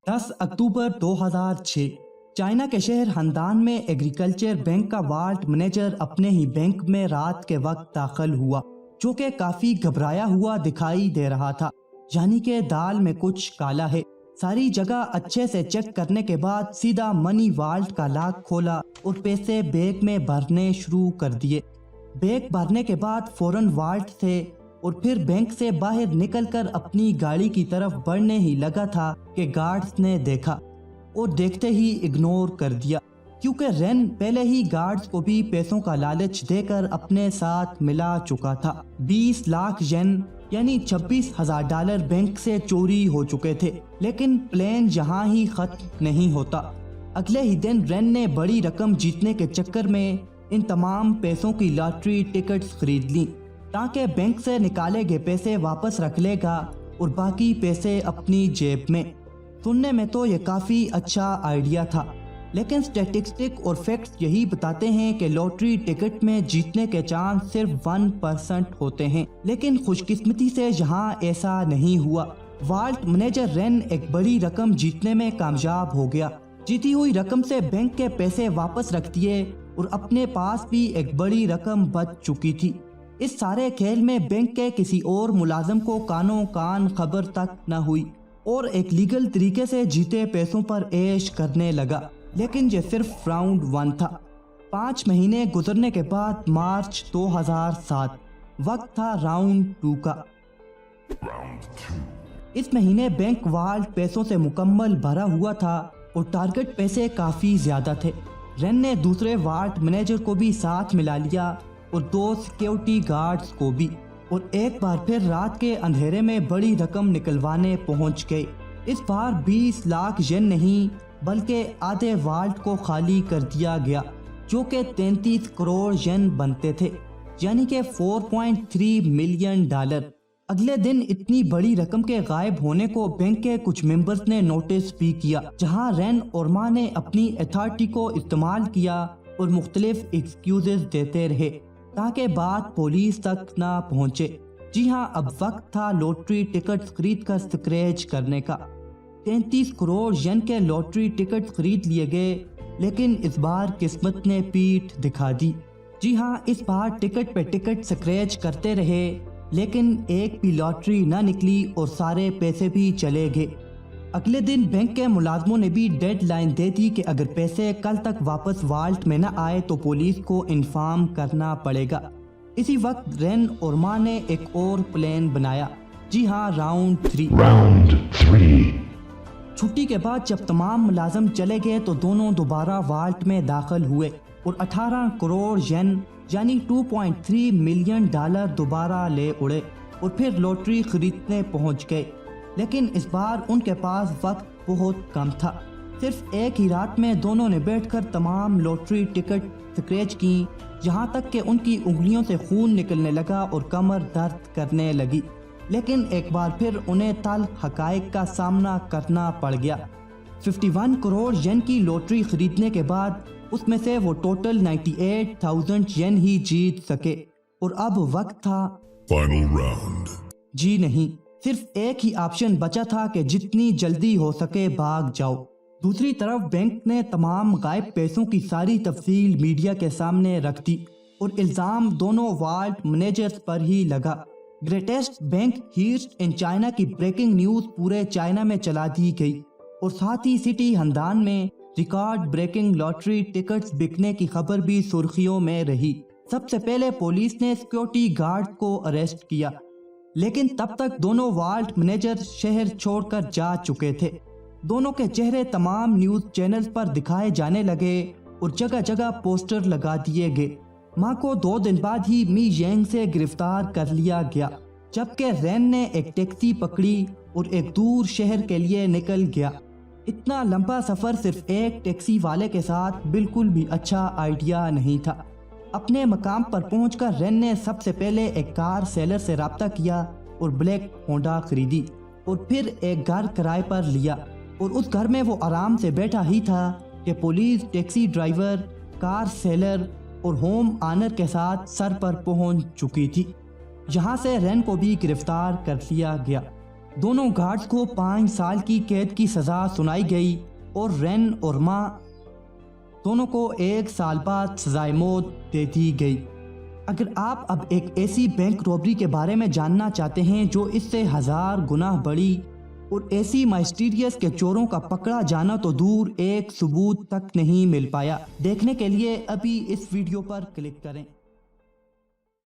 10 अक्टूबर 2006 China के शहर हंदान में एग्रीकल्चर बैंक का वार्ड मैनेजर अपने ही बैंक में रात के वक्त दाखिल हुआ, जो कि काफी घबराया हुआ दिखाई दे रहा था। यानी कि दाल में कुछ काला है। सारी जगह अच्छे से चेक करने के बाद सीधा मनी वाल्ट का लॉक खोला और पैसे बैग में भरने शुरू कर दिए। बैग भरने के बाद फौरन वाल्ट से और फिर बैंक से बाहर निकलकर अपनी गाड़ी की तरफ बढ़ने ही लगा था कि गार्ड्स ने देखा और देखते ही इग्नोर कर दिया, क्योंकि रेन पहले ही गार्ड्स को भी पैसों का लालच देकर अपने साथ मिला चुका था। 20 लाख येन यानी $26,000 बैंक से चोरी हो चुके थे। लेकिन प्लान यहाँ ही खत्म नहीं होता। अगले ही दिन रेन ने बड़ी रकम जीतने के चक्कर में इन तमाम पैसों की लॉटरी टिकट्स खरीद ली, ताकि बैंक से निकाले गए पैसे वापस रख लेगा और बाकी पैसे अपनी जेब में। सुनने में तो ये काफ़ी अच्छा आइडिया था, लेकिन स्टैटिस्टिक और फैक्ट्स यही बताते हैं कि लॉटरी टिकट में जीतने के चांस सिर्फ 1% होते हैं। लेकिन खुशकिस्मती से यहाँ ऐसा नहीं हुआ। वाल्ट मैनेजर रेन एक बड़ी रकम जीतने में कामयाब हो गया। जीती हुई रकम से बैंक के पैसे वापस रख दिए और अपने पास भी एक बड़ी रकम बच चुकी थी। इस सारे खेल में बैंक के किसी और मुलाजिम को कानों कान खबर तक न हुई और एक लीगल तरीके से जीते पैसों पर ऐश करने लगा। लेकिन ये सिर्फ राउंड 1 था। 5 महीने गुजरने के बाद मार्च 2007 वक्त था राउंड 2 का। इस महीने बैंक वाल्ट पैसों से मुकम्मल भरा हुआ था और टारगेट पैसे काफ़ी ज़्यादा थे। रेन ने दूसरे वाल्ट मैनेजर को भी साथ मिला लिया और 2 सिक्योरिटी गार्ड्स को भी, और एक बार फिर रात के अंधेरे में बड़ी रकम निकलवाने पहुंच गए। इस बार 20 लाख येन नहीं बल्कि आधे वाल्ट को खाली कर दिया गया, जो कि 33 करोड़ येन बनते थे, यानी कि $4.3 मिलियन। अगले दिन इतनी बड़ी रकम के गायब होने को बैंक के कुछ मेंबर्स ने नोटिस भी किया, जहां रेन और मा ने अपनी अथॉरिटी को इस्तेमाल किया और मुख्तलिफ एक्सक्यूजेस देते रहे ताकि बात पुलिस तक ना पहुंचे। जी हाँ, अब वक्त था लॉटरी टिकट खरीद कर स्क्रैच करने का। 33 करोड़ येन के लॉटरी टिकट खरीद लिए गए, लेकिन इस बार किस्मत ने पीठ दिखा दी। जी हाँ, इस बार टिकट पे टिकट स्क्रैच करते रहे, लेकिन एक भी लॉटरी ना निकली और सारे पैसे भी चले गए। अगले दिन बैंक के मुलाजमों ने भी डेडलाइन दे दी कि अगर पैसे कल तक वापस वाल्ट में न आए तो पुलिस को इन्फॉर्म करना पड़ेगा। इसी वक्त रेन और मा ने एक और प्लान बनाया। जी हाँ, राउंड 3। छुट्टी के बाद जब तमाम मुलाजम चले गए तो दोनों दोबारा वाल्ट में दाखिल हुए और 18 करोड़ येन यानी $2.3 मिलियन दोबारा ले उड़े और फिर लॉटरी खरीदने पहुंच गए। लेकिन इस बार उनके पास वक्त बहुत कम था। सिर्फ एक ही रात में दोनों ने बैठकर तमाम लॉटरी टिकट स्क्रैच की, यहाँ तक कि उनकी उंगलियों से खून निकलने लगा और कमर दर्द करने लगी। लेकिन एक बार फिर उन्हें तल्ख हकायक का सामना करना पड़ गया। 51 करोड़ येन की लॉटरी खरीदने के बाद उसमें से वो टोटल 98,000 येन ही जीत सके और अब वक्त था फाइनल राउंड। जी नहीं, सिर्फ एक ही ऑप्शन बचा था कि जितनी जल्दी हो सके भाग जाओ। दूसरी तरफ बैंक ने तमाम गायब पैसों की सारी तफसील मीडिया के सामने रख दी और इल्ज़ाम दोनों वाल्ट मैनेजर्स पर ही लगा। Greatest bank heist in China की ब्रेकिंग न्यूज़ पूरे चाइना में चला दी गई और साथ ही सिटी हंदान में रिकॉर्ड ब्रेकिंग लॉटरी टिकट्स बिकने की खबर भी सुर्खियों में रही। सबसे पहले पुलिस ने सिक्योरिटी गार्ड को अरेस्ट किया, लेकिन तब तक दोनों वाल्ट मैनेजर शहर छोड़कर जा चुके थे। दोनों के चेहरे तमाम न्यूज़ चैनल्स पर दिखाए जाने लगे और जगह जगह पोस्टर लगा दिए गए। मां को 2 दिन बाद ही मी येंग से गिरफ्तार कर लिया गया, जबकि रेन ने एक टैक्सी पकड़ी और एक दूर शहर के लिए निकल गया। इतना लंबा सफ़र सिर्फ एक टैक्सी वाले के साथ बिल्कुल भी अच्छा आइडिया नहीं था। अपने मकाम पर पहुंचकर रेन ने सबसे पहले एक कार सेलर से रब्ता किया और ब्लैक होंडा खरीदी और फिर एक घर किराए पर लिया और उस घर में वो आराम से बैठा ही था कि police, taxi driver, car seller और होम ऑनर के साथ सर पर पहुंच चुकी थी। यहाँ से रेन को भी गिरफ्तार कर लिया गया। دونوں گارڈز کو 5 سال کی قید کی سزا سنائی گئی اور رین اور ماں دونوں کو 1 سال بعد سزائے موت دے دی گئی۔ اگر آپ اب ایک ایسی بینک رابری کے بارے میں جاننا چاہتے ہیں جو اس سے 1000 گنا بڑی اور ایسی مائسٹیریس کے چوروں کا پکڑا جانا تو دور ایک ثبوت تک نہیں مل پایا، دیکھنے کے لیے ابھی اس ویڈیو پر کلک کریں۔